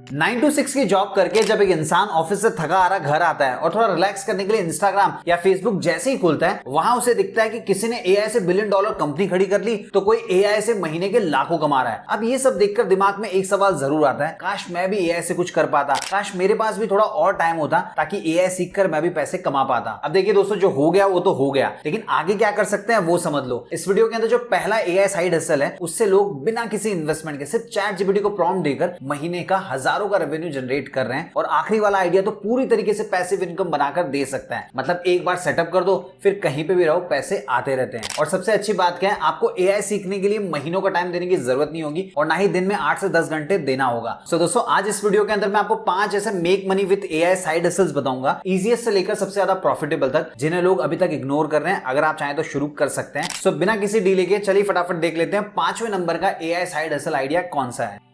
9 to 6 की job करके जब एक इंसान ऑफिस से थका आ रहा घर आता है और थोड़ा रिलैक्स करने के लिए इंस्टाग्राम या फेसबुक जैसे ही खोलता है, वहां उसे दिखता है कि किसी ने एआई से $1 बिलियन कंपनी खड़ी कर ली, तो कोई एआई से महीने के लाखों कमा रहा है। अब ये सब देखकर दिमाग में एक सवाल जरूर आता है, काश मैं भी एआई से कुछ कर पाता, काश मेरे पास भी थोड़ा और टाइम होता ताकि एआई सीखकर मैं भी पैसे कमा पाता। अब देखिए दोस्तों, जो हो गया वो तो हो गया, लेकिन आगे क्या कर सकते हैं वो समझ लो। इस वीडियो के अंदर जो पहला एआई साइड हसल है, उससे लोग बिना किसी इन्वेस्टमेंट के सिर्फ चैट जीपीटी को प्रॉम्प्ट देकर महीने का हजारों का रेवेन्यू जनरेट कर रहे हैं। और आखिरी वाला आइडिया तो पूरी तरीके से पैसिव इनकम बनाकर दे सकता है। मतलब एक बार सेटअप कर दो, फिर कहीं पे भी रहो, पैसे आते रहते हैं। और सबसे अच्छी बात क्या है, आपको एआई सीखने के लिए महीनों का टाइम देने की जरूरत नहीं होगी और ना ही दिन में 8 से 10 घंटे देना होगा। सो दोस्तों, आज इस वीडियो के अंदर मैं आपको 5 ऐसे make money with AI side hustles बताऊंगा, इजीएस्ट से लेकर सबसे ज्यादा प्रॉफिटेबल तक, जिन्हें लोग अभी तक इग्नोर कर रहे हैं। अगर आप चाहें तो शुरू कर सकते हैं। सो बिना किसी डीले के चलिए फटाफट देख लेते हैं 5वें नंबर का एआई साइड हसल आइडिया कौन सा है।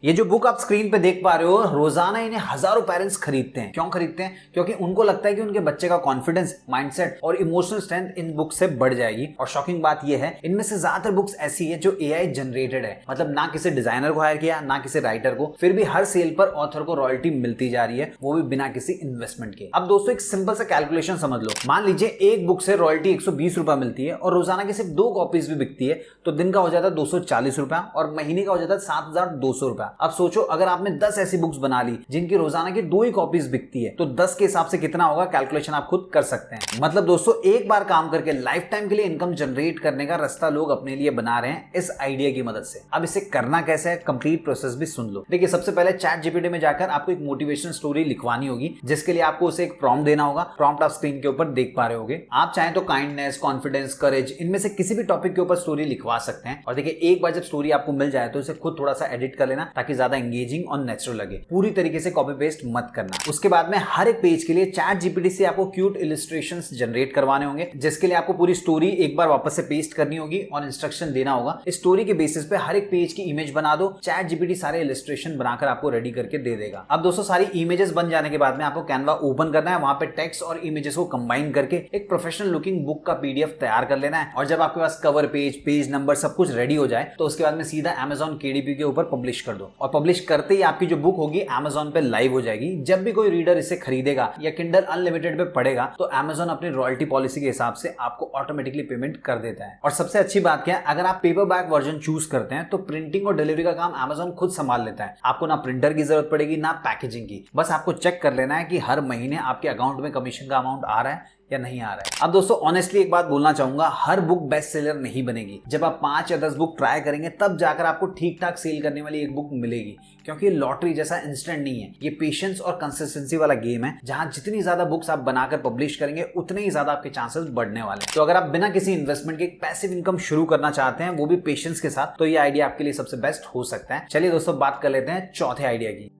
ये जो बुक आप स्क्रीन पे देख पा रहे हो, रोजाना इन्हें हजारों पेरेंट्स खरीदते हैं। क्यों खरीदते हैं? क्योंकि उनको लगता है कि उनके बच्चे का कॉन्फिडेंस, माइंडसेट और इमोशनल स्ट्रेंथ इन बुक से बढ़ जाएगी। और शॉकिंग बात यह है, इनमें से ज्यादातर बुक्स ऐसी है जो एआई जनरेटेड है। मतलब ना किसी डिजाइनर को हायर किया, ना किसी राइटर को, फिर भी हर सेल पर ऑथर को रॉयल्टी मिलती जा रही है, वो भी बिना किसी इन्वेस्टमेंट के। अब दोस्तों, एक सिंपल सा कैलकुलेशन समझ लो। मान लीजिए एक बुक से रॉयल्टी 120 रुपए मिलती है और रोजाना की सिर्फ 2 कॉपीज भी बिकती है, तो दिन का हो जाता है 240 रुपया और महीने का हो जाता है 7200 रुपया। अब सोचो, अगर आपने 10 ऐसी बुक्स बना ली जिनकी रोजाना की 2 ही कॉपीज बिकती है, तो 10 के हिसाब से कितना होगा, कैलकुलेशन आप खुद कर सकते हैं। मतलब दोस्तों, एक बार काम करके लाइफ टाइम के लिए इनकम जनरेट करने का रास्ता लोग अपने लिए बना रहे हैं इस आइडिया की मदद से। अब इसे करना कैसे है, कंप्लीट प्रोसेस भी सुन लो। देखिए, सबसे पहले चैट जीपीटी में जाकर आपको एक मोटिवेशन स्टोरी लिखवानी होगी, जिसके लिए आपको उसे एक प्रॉम्प्ट देना होगा। प्रॉम्प्ट आप स्क्रीन के ऊपर देख पा रहे होगे। आप चाहें तो काइंडनेस, कॉन्फिडेंस, करेज, इनमें से किसी भी टॉपिक के ऊपर स्टोरी लिखवा सकते हैं। और देखिए, एक बार जब स्टोरी आपको मिल जाए तो इसे खुद थोड़ा सा एडिट कर लेना, ताकि ज्यादा एंगेजिंग और नेचुरल लगे। पूरी तरीके से कॉपी पेस्ट मत करना। उसके बाद में हर एक पेज के लिए चैट जीपीटी से आपको क्यूट इलस्ट्रेशंस जनरेट करवाने होंगे, जिसके लिए आपको पूरी स्टोरी एक बार वापस से पेस्ट करनी होगी और इंस्ट्रक्शन देना होगा। इस स्टोरी के बेसिस पे हर एक पेज की इमेज बना दो। चैट जीपीटी सारे इलस्ट्रेशन बनाकर आपको रेडी करके दे देगा। अब दोस्तों, सारी इमेजेस बन जाने के बाद में आपको कैनवा ओपन करना है। वहां पे टेक्स्ट और इमेजेस को कंबाइन करके एक प्रोफेशनल लुकिंग बुक का पीडीएफ तैयार कर लेना है। और जब आपके पास कवर पेज, पेज नंबर सब कुछ रेडी हो जाए, तो उसके बाद में सीधा Amazon KDP के ऊपर पब्लिश कर दो। और पब्लिश करते ही आपकी जो बुक होगी Amazon पे लाइव हो जाएगी। जब भी कोई रीडर इसे खरीदेगा या किंडल अनलिमिटेड पे पढ़ेगा, तो Amazon अपनी रॉयल्टी पॉलिसी के हिसाब से आपको ऑटोमेटिकली पेमेंट कर देता है। और सबसे अच्छी बात क्या है, अगर आप पेपर बैक वर्जन चूज करते हैं, तो प्रिंटिंग और डिलीवरी का काम Amazon खुद संभाल लेता है। आपको ना प्रिंटर की जरूरत पड़ेगी, ना पैकेजिंग की। बस आपको चेक कर लेना है कि हर महीने आपके अकाउंट में कमीशन का अमाउंट आ रहा है या नहीं आ रहा है। अब दोस्तों, ऑनेस्टली एक बात बोलना चाहूंगा, हर बुक बेस्ट सेलर नहीं बनेगी। जब आप 5 या 10 बुक ट्राई करेंगे, तब जाकर आपको ठीक ठाक सेल करने वाली एक बुक मिलेगी। क्योंकि ये लॉटरी जैसा इंस्टेंट नहीं है, ये पेशेंस और कंसिस्टेंसी वाला गेम है, जहां जितनी ज्यादा बुक्स आप बनाकर पब्लिश करेंगे, उतने ही ज्यादा आपके चांसेस बढ़ने वाले हैं। तो अगर आप बिना किसी इन्वेस्टमेंट के एक पैसिव इनकम शुरू करना चाहते हैं, वो भी पेशेंस के साथ, तो ये आइडिया आपके लिए सबसे बेस्ट हो सकता है। चलिए दोस्तों, बात कर लेते हैं चौथे आइडिया की।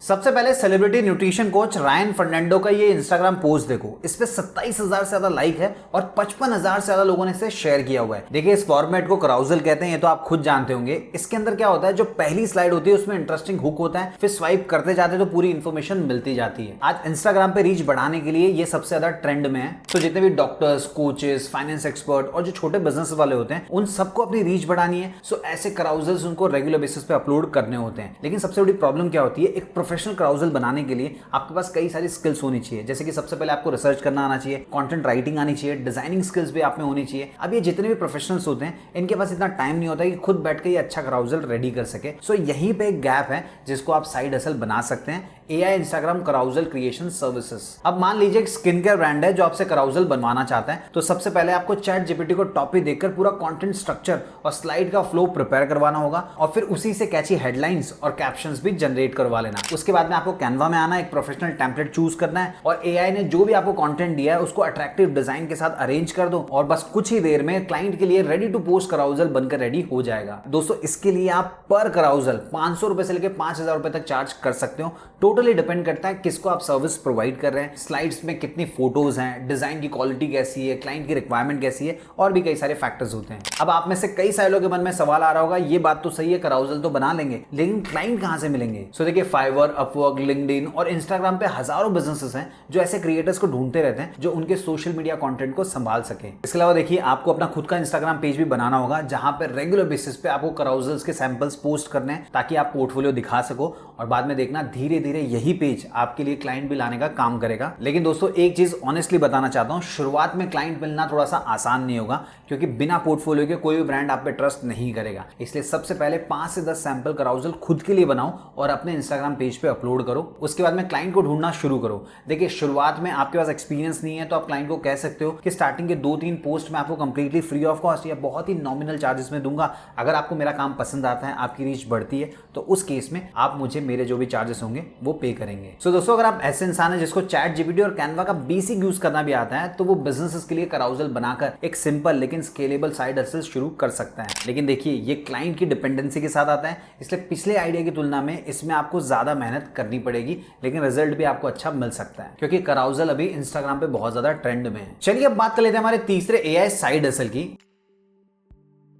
सबसे पहले celebrity nutrition coach Ryan Fernando का ये इंस्टाग्राम पोस्ट देखो। इस पे 27,000 से ज्यादा लाइक है और 55,000 से ज्यादा लोगों ने इसे शेयर किया हुआ है। देखिए, इस फॉर्मेट को कराउजल कहते हैं, ये तो आप खुद जानते होंगे। इसके अंदर क्या होता है, जो पहली स्लाइड होती है उसमें इंटरेस्टिंग हुक होता है, फिर स्वाइप करते जाते तो पूरी इंफॉर्मेशन मिलती जाती है। आज इंस्टाग्राम पे रीच बढ़ाने के लिए ये सबसे ज्यादा ट्रेंड में है। तो जितने भी डॉक्टर्स, कोचेस, फाइनेंस एक्सपर्ट और जो छोटे बिजनेस वाले होते हैं, उन सबको अपनी रीच बढ़ानी है। सो ऐसे कराउजल्स उनको रेगुलर बेसिस पे अपलोड करने होते हैं। लेकिन सबसे बड़ी प्रॉब्लम क्या होती है, एक प्रोफेशनल कराउजल बनाने के लिए आपके पास कई सारी स्किल्स होनी चाहिए। जैसे कि सबसे पहले आपको रिसर्च करना आना चाहिए, कंटेंट राइटिंग आनी चाहिए, डिजाइनिंग स्किल्स भी आप में होनी चाहिए। अब ये जितने भी प्रोफेशनल्स होते हैं, इनके पास इतना टाइम नहीं होता कि खुद बैठ के ये अच्छा कराउजल रेडी कर सके। सो यहीं पे एक गैप है जिसको आप साइड हसल बना सकते हैं, एआई इंस्टाग्राम कराउजल क्रिएशन सर्विसेज। अब मान लीजिए एक स्किन केयर ब्रांड है जो आपसे कराउजल बनवाना चाहता है, तो सबसे पहले आपको चैट जीपीटी को टॉपिक देकर पूरा कंटेंट स्ट्रक्चर और स्लाइड का फ्लो प्रिपेयर करवाना होगा और फिर उसी से कैची हेडलाइंस और कैप्शंस भी जनरेट करवा लेना। उसके बाद में आपको कैनवा में आना, एक प्रोफेशनल टेम्पलेट चूज करना है और एआई ने जो भी आपको कंटेंट दिया है उसको अट्रैक्टिव डिजाइन के साथ अरेंज कर दो और बस कुछ ही देर में क्लाइंट के लिए रेडी टू पोस्ट कराउजल बनकर रेडी हो जाएगा। दोस्तों, इसके लिए आप पर कराउजल 500 रुपए से लेकर 5,000 रुपए तक चार्ज कर सकते हो। टोटली डिपेंड करता है किसको आप सर्विस प्रोवाइड कर रहे हैं, स्लाइड्स में कितनी फोटोज हैं, डिजाइन की क्वालिटी कैसी है, क्लाइंट की रिक्वायरमेंट कैसी है, और भी कई सारे फैक्टर्स होते हैं। अब आप में से कई सारे लोगों के मन में सवाल आ रहा होगा, ये बात तो सही है, कराउजल तो बना लेंगे, लेकिन क्लाइंट कहां से मिलेंगे? सो देखिए, फाइवर, अपवर्क, लिंक्डइन और इंस्टाग्राम पे हजारों बिजनेसेस हैं जो ऐसे क्रिएटर्स को ढूंढते रहते हैं जो उनके सोशल मीडिया कंटेंट को संभाल सके। इसके अलावा देखिए, आपको अपना खुद का इंस्टाग्राम पेज भी बनाना होगा जहां पे रेगुलर बेसिस पे आपको कराउजल्स के सैंपल्स पोस्ट करने हैं ताकि आप पोर्टफोलियो दिखा सको, और बाद में देखना धीरे धीरे यही पेज आपके लिए क्लाइंट भी लाने का काम करेगा। लेकिन दोस्तों, एक चीज ऑनेस्टली बताना चाहता हूं, शुरुआत में क्लाइंट मिलना थोड़ा सा आसान नहीं होगा, क्योंकि बिना पोर्टफोलियो के कोई भी ब्रांड आप पे ट्रस्ट नहीं करेगा। इसलिए सबसे पहले 5 से 10 सैंपल कराउजल खुद के लिए बनाओ और अपने इंस्टाग्राम पेज पे अपलोड करो। उसके बाद में क्लाइंट को ढूंढना शुरू करो। देखिए, शुरुआत में आपके पास एक्सपीरियंस नहीं है तो आप क्लाइंट को कह सकते हो कि स्टार्टिंग के 2-3 पोस्ट में आपको कंप्लीटली फ्री ऑफ कॉस्ट या बहुत ही नॉमिनल चार्जेस में दूंगा। अगर आपको मेरा काम पसंद आता है, आपकी रीच बढ़ती है, तो उस केस में आप मुझे मेरे जो भी चार्जेस होंगे वो पे करेंगे। सो दोस्तों, अगर आप ऐसे इंसान हैं जिसको चैट जीपीटी और कैनवा का बेसिक यूज करना भी आता है, तो वो बिजनेसेस के लिए कराउजल बनाकर एक सिंपल लेकिन स्केलेबल साइड हसल शुरू कर सकता है। लेकिन देखिए, ये क्लाइंट की डिपेंडेंसी के साथ आता है, इसलिए पिछले आइडिया की तुलना में इसमें आपको ज्यादा मेहनत करनी पड़ेगी, लेकिन रिजल्ट भी आपको अच्छा मिल सकता है, क्योंकि कराउजल अभी इंस्टाग्राम पे बहुत ज्यादा ट्रेंड में है। चलिए अब बात कर लेते हैं हमारे तीसरे एआई साइड हसल की।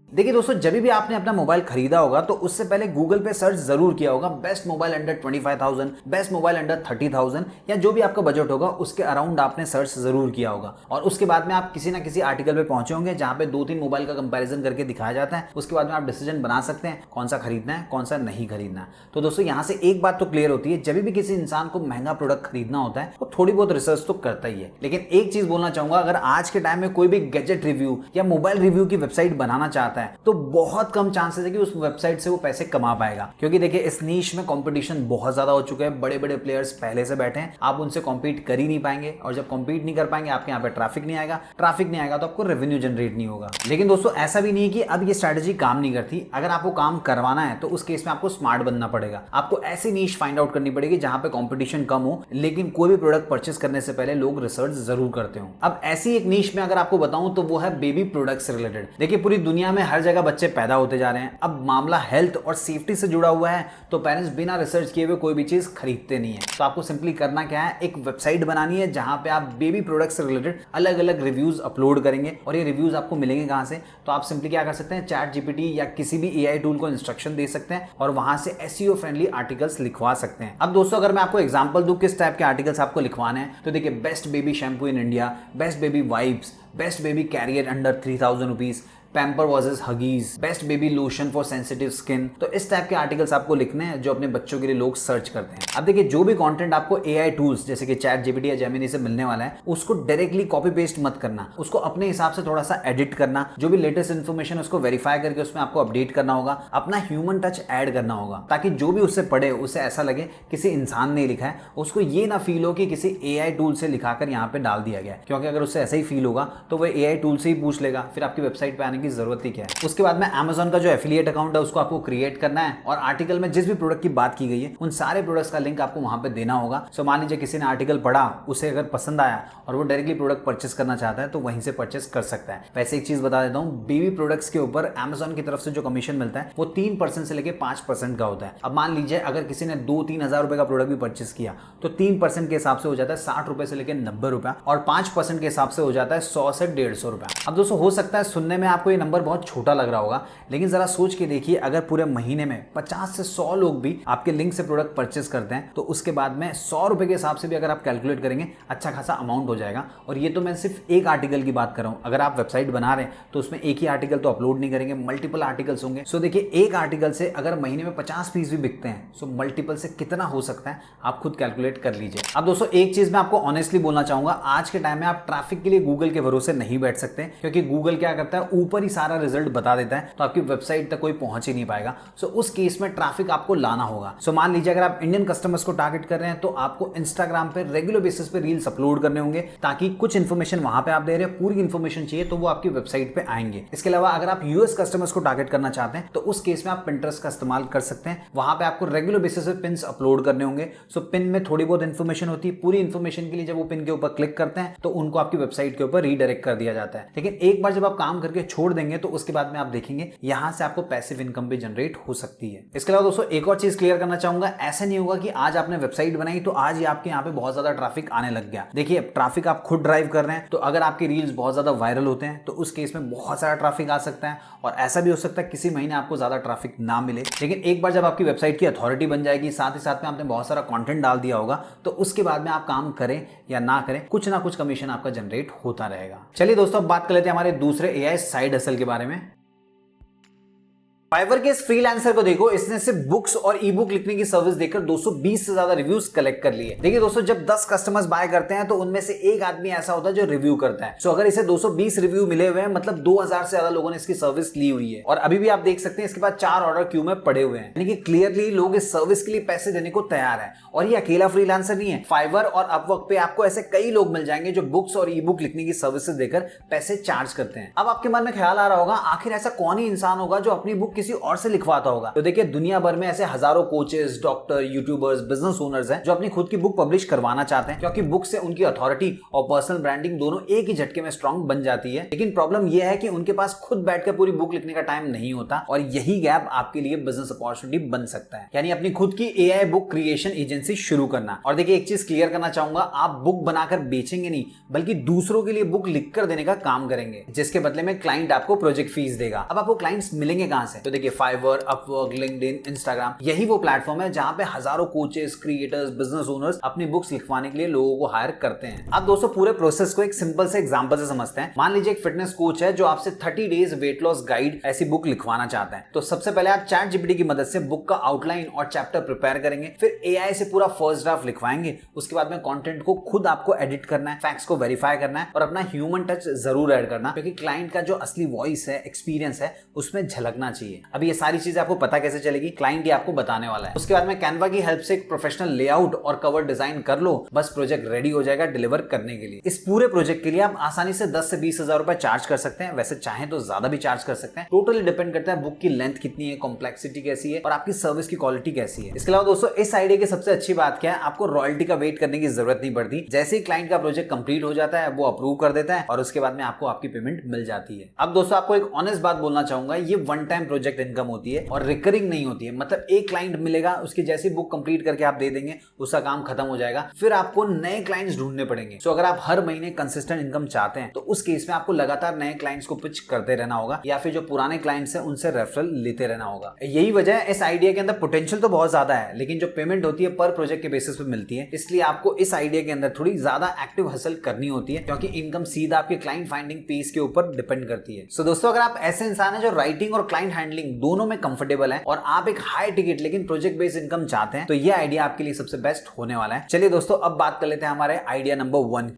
देखिए दोस्तों, जब भी आपने अपना मोबाइल खरीदा होगा तो उससे पहले गूगल पे सर्च जरूर किया होगा, best mobile under 25,000, best mobile under 30,000, या जो भी आपका बजट होगा उसके अराउंड आपने सर्च जरूर किया होगा। और उसके बाद में आप किसी ना किसी आर्टिकल पे पहुंचे होंगे जहां पे 2-3 मोबाइल का कंपैरिजन करके दिखाया जाता है। उसके बाद में आप डिसीजन बना सकते हैं कौन सा खरीदना है, कौन सा नहीं खरीदना है। तो दोस्तों, यहाँ से एक बात तो क्लियर होती है, जब भी किसी इंसान को महंगा प्रोडक्ट खरीदना होता है वो थोड़ी बहुत रिसर्च तो करता ही है। लेकिन एक चीज बोलना चाहूंगा, अगर आज के टाइम में कोई भी गैजेट रिव्यू या मोबाइल रिव्यू की वेबसाइट बनाना चाहता है तो बहुत कम चांसेस है कि उस वेबसाइट से वो पैसे कमा पाएगा, क्योंकि देखिए, इस नीश में कंपटीशन बहुत ज्यादा हो चुका है। बड़े बड़े प्लेयर्स पहले से बैठे हैं, आप उनसे कॉम्पीट कर ही नहीं पाएंगे, और जब कॉम्पीट नहीं कर पाएंगे आपके यहाँ पे ट्रैफिक नहीं आएगा, ट्रैफिक नहीं आएगा तो आपको रेवेन्यू जनरेट नहीं होगा। लेकिन दोस्तों, ऐसा भी नहीं है कि अब ये स्ट्रैटेजी काम नहीं करती। अगर आपको काम करवाना है तो उस केस में आपको स्मार्ट बनना पड़ेगा। आपको ऐसी नीश फाइंड आउट करनी पड़ेगी जहां पे कॉम्पिटिशन कम हो, लेकिन कोई भी प्रोडक्ट परचेस करने से पहले लोग रिसर्च जरूर करते हो। अब ऐसी एक नीश में अगर आपको बताऊं तो वो है बेबी प्रोडक्ट्स से रिलेटेड। देखिए, पूरी दुनिया में हर जगह बच्चे पैदा होते जा रहे हैं। अब मामला हेल्थ और सेफ्टी से जुड़ा हुआ है तो पेरेंट्स बिना रिसर्च किए हुए कोई भी चीज खरीदते नहीं है। तो आपको सिंपली करना क्या है, एक वेबसाइट बनानी है जहां पे आप बेबी प्रोडक्ट्स से रिलेटेड अलग अलग रिव्यूज अपलोड करेंगे। और ये रिव्यूज आपको मिलेंगे कहां से? तो आप सिंपली क्या कर सकते हैं, चैट जीपीटी या किसी भी एआई टूल को इंस्ट्रक्शन दे सकते हैं और वहां से एसईओ फ्रेंडली आर्टिकल्स लिखवा सकते हैं। अब दोस्तों, अगर मैं आपको एग्जांपल दूं किस टाइप के आर्टिकल्स आपको लिखवाने हैं, तो देखिए, best baby shampoo in India, best baby wipes, best baby carrier under 3,000 rupees, Pamper versus Huggies, best baby lotion for sensitive skin. तो इस टाइप के आर्टिकल्स आपको लिखने हैं जो अपने बच्चों के लिए लोग सर्च करते हैं। अब देखिए, जो भी कंटेंट आपको एआई टूल्स जैसे कि चैट जीपीटी या जेमिनी से मिलने वाला है, उसको डायरेक्टली कॉपी पेस्ट मत करना, उसको अपने हिसाब से थोड़ा सा एडिट करना, जो भी लेटेस्ट इन्फॉर्मेशन उसको वेरीफाई करके उसमें आपको अपडेट करना होगा, अपना ह्यूमन टच ऐड करना होगा, ताकि जो भी उससे पढ़े उसे ऐसा लगे किसी इंसान ने लिखा है, उसको ये ना फील हो कि किसी एआई टूल से लिखाकर यहाँ पे डाल दिया गया है। क्योंकि अगर उससे ऐसा ही फील होगा तो वो एआई टूल से ही पूछ लेगा, फिर आपकी वेबसाइट पे आने की जरूरत ही क्या है। उसके बाद में Amazon का जो एफिलिएट अकाउंट है उसको आपको क्रिएट करना है, और आर्टिकल में जिस भी प्रोडक्ट की बात की गई है उन सारे प्रोडक्ट्स का लिंक आपको वहां पे देना होगा। सो मान लीजिए किसी ने आर्टिकल पढ़ा, उसे अगर पसंद आया और वो डायरेक्टली प्रोडक्ट परचेस करना चाहता है तो वहीं से परचेस कर सकता है। वैसे एक चीज बता देता हूं, बेबी प्रोडक्ट्स के ऊपर Amazon की तरफ से जो कमीशन मिलता है वो 3% से लेकर 5% का होता है। अब मान लीजिए अगर किसी ने 2-3 हजार रुपए का प्रोडक्ट भी परचेस किया तो 3% के हिसाब से हो जाता है 60 रुपए से लेकर 90 रुपया, और 5% के हिसाब से हो जाता है 100 से 150 रुपया। अब दोस्तों, हो सकता है सुनने में आपको ये नंबर बहुत छोटा लग रहा होगा, लेकिन जरा सोच के देखिए, अगर पूरे महीने में 50 से 100 लोग भी आपके लिंक से प्रोडक्ट परचेस करते हैं तो उसके बाद में 100 रुपए के हिसाब से भी अगर आप कैलकुलेट करेंगे अच्छा खासा अमाउंट हो जाएगा। और ये तो मैं सिर्फ एक आर्टिकल की बात कर रहा हूं। अगर आप वेबसाइट बना रहे हैं तो उसमें एक ही आर्टिकल तो अपलोड नहीं करेंगे, मल्टीपल आर्टिकल्स होंगे। सो देखिए, एक आर्टिकल से अगर महीने में 50 पीस भी बिकते हैं सो मल्टीपल से कितना हो सकता है आप खुद कैलकुलेट कर लीजिए। अब दोस्तों, एक चीज मैं आपको ऑनेस्टली बोलना चाहूंगा, आज के टाइम में आप ट्रैफिक के लिए गूगल के भरोसे नहीं बैठ सकते, क्योंकि गूगल क्या करता है, ऊपर ही सारा रिजल्ट बता देता है, तो आपकी वेबसाइट तक कोई पहुंच ही नहीं पाएगा। सो उस केस में ट्रैफिक आपको लाना होगा। सो मान लीजिए अगर आप इंडियन कस्टमर्स को टारगेट कर रहे हैं तो आपको इंस्टाग्राम पे रेगुलर बेसिस पे रील्स अपलोड करने होंगे, ताकि कुछ इन्फॉर्मेशन वहां पे आप दे रहे हैं, पूरी इन्फॉर्मेशन चाहिए तो वो आपकी वेबसाइट पे आएंगे। इसके अलावा अगर आप यूएस कस्टमर्स को टारगेट करना चाहते हैं तो उस केस में आप पिंटरेस्ट का इस्तेमाल कर सकते हैं। वहां पे आपको रेगुलर बेसिस पे पिन्स अपलोड करने होंगे। सो पिन में थोड़ी बहुत इन्फॉर्मेशन होती है, पूरी इन्फॉर्मेशन के लिए जब वो पिन के ऊपर क्लिक करते हैं तो उनको आपकी वेबसाइट के ऊपर रीडायरेक्ट कर दिया जाता है। लेकिन एक बार जब आप काम करके छोड़ देंगे तो उसके बाद में आप देखेंगे यहां से आपको पैसिव इनकम भी जनरेट हो सकती है। इसके अलावा दोस्तों एक और चीज क्लियर करना चाहूंगा, ऐसा नहीं होगा कि आज आपने वेबसाइट बनाई तो आज ही आपके यहाँ पे बहुत ज्यादा ट्रैफिक आने लग गया। देखिए ट्रैफिक आप खुद ड्राइव कर रहे हैं, तो अगर आपके रील्स बहुत ज्यादा वायरल होते हैं तो उस केस में बहुत सारा ट्रैफिक आ सकता है, और ऐसा भी हो सकता है किसी महीने आपको ज्यादा ट्रैफिक ना मिले। लेकिन एक बार जब आपकी वेबसाइट की अथॉरिटी बन जाएगी, साथ ही साथ में आपने बहुत सारा कंटेंट डाल दिया होगा, तो उसके बाद में आप काम करें या ना करें, कुछ ना कुछ कमीशन आपका जनरेट होता रहेगा। चलिए दोस्तों अब बात कर लेते हैं हमारे दूसरे एआई साइड हसल के बारे में। फाइवर के इस फ्रीलांसर को देखो, इसने सिर्फ बुक्स और ई बुक लिखने की सर्विस देकर 220 से ज्यादा रिव्यूज कलेक्ट कर लिए। देखिए दोस्तों, जब 10 कस्टमर्स बाय करते हैं तो उनमें से एक आदमी ऐसा होता है जो रिव्यू करता है। सो अगर इसे 220 रिव्यू मिले हुए हैं, मतलब 2000 से ज्यादा लोगों ने इसकी सर्विस ली हुई है, और अभी भी आप देख सकते हैं इसके बाद 4 ऑर्डर क्यू में पड़े हुए हैं। यानी कि क्लियरली लोग इस सर्विस के लिए पैसे देने को तैयार है। और ये अकेला फ्रीलांसर नहीं है, फाइवर और अपवर्क पे आपको ऐसे कई लोग मिल जाएंगे जो बुक्स और ई बुक लिखने की सर्विसेज देकर पैसे चार्ज करते हैं। अब आपके मन में ख्याल आ रहा होगा, आखिर ऐसा कौन ही इंसान होगा जो अपनी बुक किसी और से लिखवा होगा? तो देखिए दुनिया भर में ऐसे हजारों coaches, doctor, YouTubers, business owners हैं जो अपनी खुद की बुक पब्लिश करवाना चाहते हैं, क्योंकि बुक से उनकी अथॉरिटी और पर्सनल ब्रांडिंग दोनों एक ही झटके में स्ट्रांग बन जाती है। लेकिन प्रॉब्लम यह है कि उनके पास खुद बैठकर पूरी बुक लिखने का टाइम नहीं होता, और यही गैप आपके लिए बिजनेस अपॉर्चुनिटी बन सकता है। यानी अपनी खुद की एआई बुक क्रिएशन एजेंसी शुरू करना। और देखिए एक चीज क्लियर करना चाहूंगा, आप बुक बनाकर बेचेंगे नहीं, बल्कि दूसरों के लिए बुक लिखकर देने का काम करेंगे, जिसके बदले में क्लाइंट आपको प्रोजेक्ट फीस देगा। अब आपको क्लाइंट्स मिलेंगे कहां से? तो देखिए फाइवर, अपवर्क, लिंक्डइन, इंस्टाग्राम, यही वो प्लेटफॉर्म है जहां पे हजारों कोचेस, क्रिएटर्स, बिजनेस ओनर्स अपनी बुक्स लिखवाने के लिए लोगों को हायर करते हैं। अब दोस्तों पूरे प्रोसेस को एक सिंपल से एग्जांपल से समझते हैं। मान लीजिए एक फिटनेस कोच है जो आपसे 30 डेज वेट लॉस गाइड ऐसी बुक लिखवाना चाहता है। तो सबसे पहले आप चैट जीपीटी की मदद से बुक का आउटलाइन और चैप्टर प्रिपेयर करेंगे, फिर एआई से पूरा फर्स्ट ड्राफ्ट लिखवाएंगे। उसके बाद में कंटेंट को खुद आपको एडिट करना है, फैक्ट्स को वेरीफाई करना है, और अपना ह्यूमन टच जरूर ऐड करना, क्योंकि क्लाइंट का जो असली वॉइस है, एक्सपीरियंस है, उसमें झलकना चाहिए। अब ये सारी चीजें आपको पता कैसे चलेगी? क्लाइंट ही आपको बताने वाला है। उसके बाद में कैनवा की हेल्प से एक प्रोफेशनल लेआउट और कवर डिजाइन कर लो, बस प्रोजेक्ट रेडी हो जाएगा डिलीवर करने के लिए। इस पूरे प्रोजेक्ट के लिए आप आसानी से 10 से 20 हजार रुपए चार्ज कर सकते हैं। वैसे चाहें तो ज्यादा भी चार्ज कर सकते हैं, टोटली डिपेंड करता है बुक की लेंथ कितनी है, कॉम्प्लेक्सिटी कैसी है, और आपकी सर्विस की क्वालिटी कैसी है। इसके अलावा दोस्तों इस आइडिया की सबसे अच्छी बात क्या है, आपको रॉयल्टी का वेट करने की जरूरत नहीं पड़ती। जैसे ही क्लाइंट का प्रोजेक्ट कंप्लीट हो जाता है, वो अप्रूव कर देता है, और उसके बाद में आपको आपकी पेमेंट मिल जाती है। अब दोस्तों आपको एक ऑनेस्ट बात बोलना चाहूंगा, ये वन टाइम प्रोजेक्ट इनकम होती है और रिकरिंग नहीं होती है। मतलब एक क्लाइंट मिलेगा, उसकी जैसी बुक कंप्लीट करके आप दे देंगे, उसका काम खत्म हो जाएगा, फिर आपको नए क्लाइंट्स ढूंढने पड़ेंगे। सो अगर आप हर महीने कंसिस्टेंट इनकम चाहते हैं तो उस केस में आपको लगातार नए क्लाइंट्स को पिच करते रहना होगा, या फिर जो पुराने क्लाइंट्स हैं उनसे रेफरल लेते रहना होगा। यही वजह है, इस आइडिया के अंदर पोटेंशियल तो बहुत ज्यादा है, लेकिन जो पेमेंट होती है पर प्रोजेक्ट के बेसिस पे मिलती है। इसलिए आपको इस आइडिया के अंदर थोड़ी ज्यादा एक्टिव हसल करनी होती है, क्योंकि इनकम सीधा आपके क्लाइंट फाइंडिंग पेस के ऊपर डिपेंड करती है। सो दोस्तों अगर आप ऐसे इंसान है जो राइटिंग और क्लाइंट हैंडलिंग दोनों में कंफर्टेबल है, और आप एक हाई टिकट लेकिन प्रोजेक्ट बेस्ड इनकम चाहते हैं, तो ये आइडिया आपके लिए सबसे बेस्ट होने वाला है। चलिए दोस्तों अब बात कर लेते हैं हमारे आइडिया नंबर 1।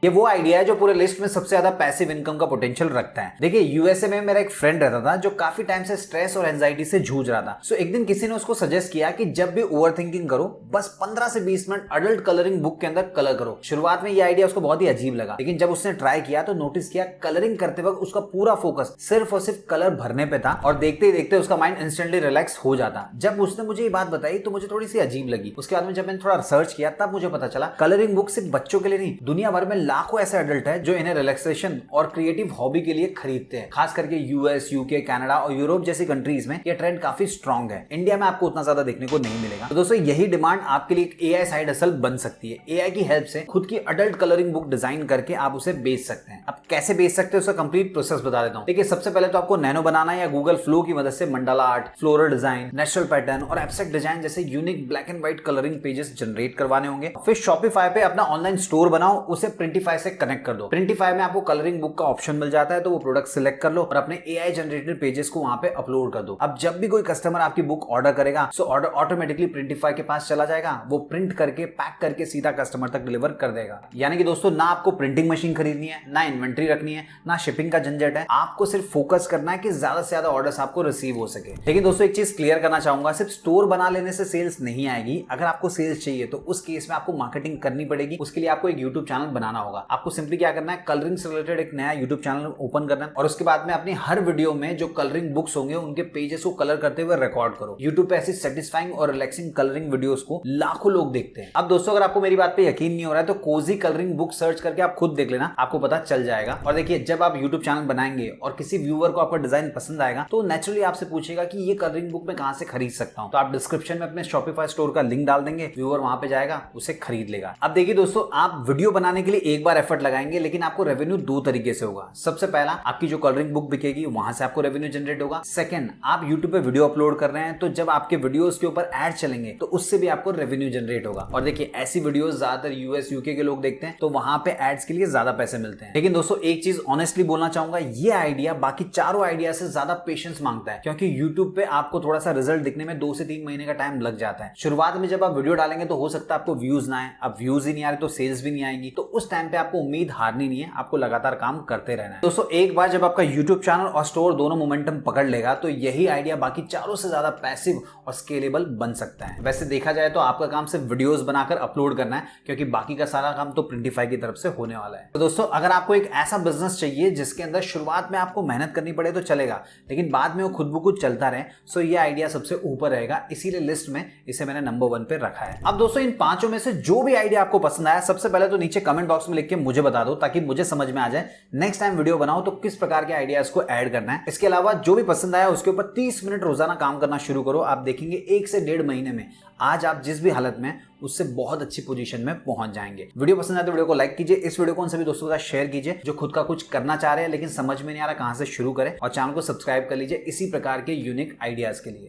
ये वो आइडिया है जो पूरे लिस्ट में सबसे ज्यादा पैसिव इनकम का पोटेंशियल रखता है। देखिए यूएसए में मेरा एक फ्रेंड रहता था जो काफी टाइम से स्ट्रेस और एंजाइटी से जूझ रहा था। सो एक दिन किसी ने उसको सजेस्ट किया कि जब भी ओवरथिंकिंग करो, बस 15 से 20 मिनट अडल्ट कलरिंग बुक के अंदर कलर करो। शुरुआत में ये आइडिया उसको बहुत ही अजीब लगा, लेकिन जब उसने ट्राई किया तो नोटिस किया कलरिंग करते वक्त उसका पूरा फोकस सिर्फ और सिर्फ कलर भरने पे था, और देखते ही देखते उसका माइंड इंस्टेंटली रिलैक्स हो जाता। जब उसने मुझे ये बात बताई तो मुझे थोड़ी सी अजीब लगी। उसके बाद में जब मैंने थोड़ा रिसर्च किया तब मुझे पता चला कलरिंग बुक सिर्फ बच्चों के लिए नहीं, दुनिया भर में लाखों ऐसे एडल्ट जो इन्हें रिलैक्सेशन और क्रिएटिव हॉबी के लिए खरीदते हैं। खास करके यूएस, यूके, कनाडा और यूरोप जैसी कंट्रीज में ये ट्रेंड काफी स्ट्रांग है। इंडिया में आपको उतना ज्यादा देखने को नहीं मिलेगा। तो दोस्तों यही डिमांड आपके लिए एक एआई साइड हसल बन सकती है। एआई की हेल्प से खुद की अडल्ट कलरिंग बुक डिजाइन करके आप उसे बेच सकते हैं। अब कैसे बेच सकते हैं उसका कंप्लीट प्रोसेस बता देता हूं। देखिए सबसे पहले तो आपको नैनो बनाना या गूगल फ्लो की मदद से mandala art, floral design, natural pattern और एब्स्ट्रैक्ट डिजाइन जैसे unique black and white colouring pages generate करवाने होंगे। फिर शॉपिफाई पे अपना ऑनलाइन स्टोर बनाओ, उसे प्रिंटिफाई से कनेक्ट कर दो। प्रिंटिफाई में आपको कलरिंग बुक का ऑप्शन मिल जाता है, तो वो प्रोडक्ट सिलेक्ट कर लो और अपने एआई जनरेटेड पेजेस को वहां पे अपलोड कर दो। अब जब भी कोई कस्टमर आपकी बुक ऑर्डर करेगा, सो ऑर्डर ऑटोमेटिकली प्रिंटिफाई के पास चला जाएगा। वो प्रिंट करके पैक करके सीधा कस्टमर तक डिलीवर कर देगा। यानी कि दोस्तों ना आपको प्रिंटिंग मशीन खरीदनी है, ना इन्वेंट्री रखनी है, ना शिपिंग का झंझट है। आपको सिर्फ फोकस करना है कि ज्यादा से ज्यादा ऑर्डर्स आपको रिसीव हो सके। लेकिन दोस्तों एक चीज क्लियर करना चाहूंगा, सिर्फ स्टोर बना लेने से सेल्स नहीं आएगी। अगर आपको सेल्स चाहिए तो उस केस में आपको मार्केटिंग करनी पड़ेगी। उसके लिए आपको एक यूट्यूब चैनल बनाना होगा। होगा। आपको सिंपली क्या करना है, कलरिंग से रिलेटेड एक नया यूट्यूब चैनल ओपन करना है और उसके बाद में अपनी हर वीडियो में जो कलरिंग बुक्स होंगे उनके पेजेस को कलर करते हुए रिकॉर्ड करो। यूट्यूब पे ऐसी सेटिस्फाइंग और रिलैक्सिंग कलरिंग वीडियोस को लाखों लोग देखते हैं। अब दोस्तों, अगर आपको मेरी बात पे यकीन नहीं हो रहा है तो कोजी कलरिंग बुक सर्च करके आप खुद देख लेना, आपको पता चल जाएगा। और देखिए, जब आप यूट्यूब चैनल बनाएंगे और किसी व्यूअर को आपका डिजाइन पसंद आएगा तो नेचुरली आपसे पूछेगा कि ये कलरिंग बुक मैं कहां से खरीद सकता हूं। तो आप डिस्क्रिप्शन में अपने शॉपिफाई स्टोर का लिंक डाल देंगे, व्यूअर वहां पे जाएगा, उसे खरीद लेगा। अब देखिए दोस्तों, आप वीडियो बनाने के लिए एक बार एफर्ट लगाएंगे, लेकिन आपको रेवेन्यू दो तरीके से होगा। सबसे पहला, आपकी जो कलरिंग बुक बिकेगी वहां से आपको रेवेन्यू जनरेट होगा। सेकंड, आप यूट्यूब पे वीडियो अपलोड कर रहे हैं तो जब आपके वीडियोस के ऊपर ऐड चलेंगे तो उससे भी आपको रेवेन्यू जनरेट होगा। और देखिए, ऐसी वीडियोस ज्यादातर यूएस यूके के लोग देखते हैं तो वहां पे एड्स के लिए ज्यादा पैसे मिलते हैं। लेकिन दोस्तों, एक चीज ऑनेस्टली बोलना चाहूंगा, ये आइडिया बाकी चारों आइडिया से ज्यादा पेशेंस मांगता है, क्योंकि यूट्यूब पे आपको थोड़ा सा रिजल्ट दिखने में 2 से 3 महीने का टाइम लग जाता है। शुरुआत में जब आप वीडियो डालेंगे तो हो सकता है आपको व्यूज ना आए। अब व्यूज ही नहीं आ रहे तो सेल्स भी नहीं आएंगी, तो उस टाइम पे आपको उम्मीद हारनी नहीं है, आपको लगातार काम करते रहना है। दोस्तों, एक बार जब आपका यूट्यूब चैनल और स्टोर दोनों मोमेंटम पकड़ लेगा तो यही आइडिया बाकी चारों से ज्यादा पैसिव और स्केलेबल बन सकता है। वैसे देखा जाए तो आपका काम सिर्फ वीडियोस बनाकर अपलोड करना है, क्योंकि बाकी का सारा काम तो प्रिंटिफाई की तरफ से होने वाला है। तो दोस्तों, अगर आपको एक ऐसा बिजनेस चाहिए जिसके अंदर शुरुआत में आपको मेहनत करनी पड़े तो चलेगा, लेकिन बाद में वो खुद ब खुद चलता रहे, सो ये आइडिया सबसे ऊपर रहेगा। इसीलिए लिस्ट में इसे मैंने नंबर 1 पे रखा है। अब दोस्तों, इन पांचों में से जो भी आइडिया आपको पसंद आया, सबसे पहले तो नीचे कमेंट बॉक्स में लिख के मुझे बता दो, ताकि मुझे समझ में आ जाए नेक्स्ट टाइम वीडियो बनाओ तो किस प्रकार के आइडियाज को ऐड करना है। इसके अलावा जो भी पसंद आया उसके ऊपर 30 मिनट रोजाना काम करना शुरू करो। आप देखेंगे 1 से 1.5 महीने में आज आप जिस भी हालत में उससे बहुत अच्छी पोजीशन में पहुंच जाएंगे। वीडियो पसंद आए तो वीडियो को लाइक कीजिए, इस वीडियो को उन सभी दोस्तों के साथ शेयर कीजिए जो खुद का कुछ करना चाह रहे हैं लेकिन समझ में नहीं आ रहा कहां से शुरू करें, और चैनल को सब्सक्राइब कर लीजिए इसी प्रकार के यूनिक आइडियाज के लिए।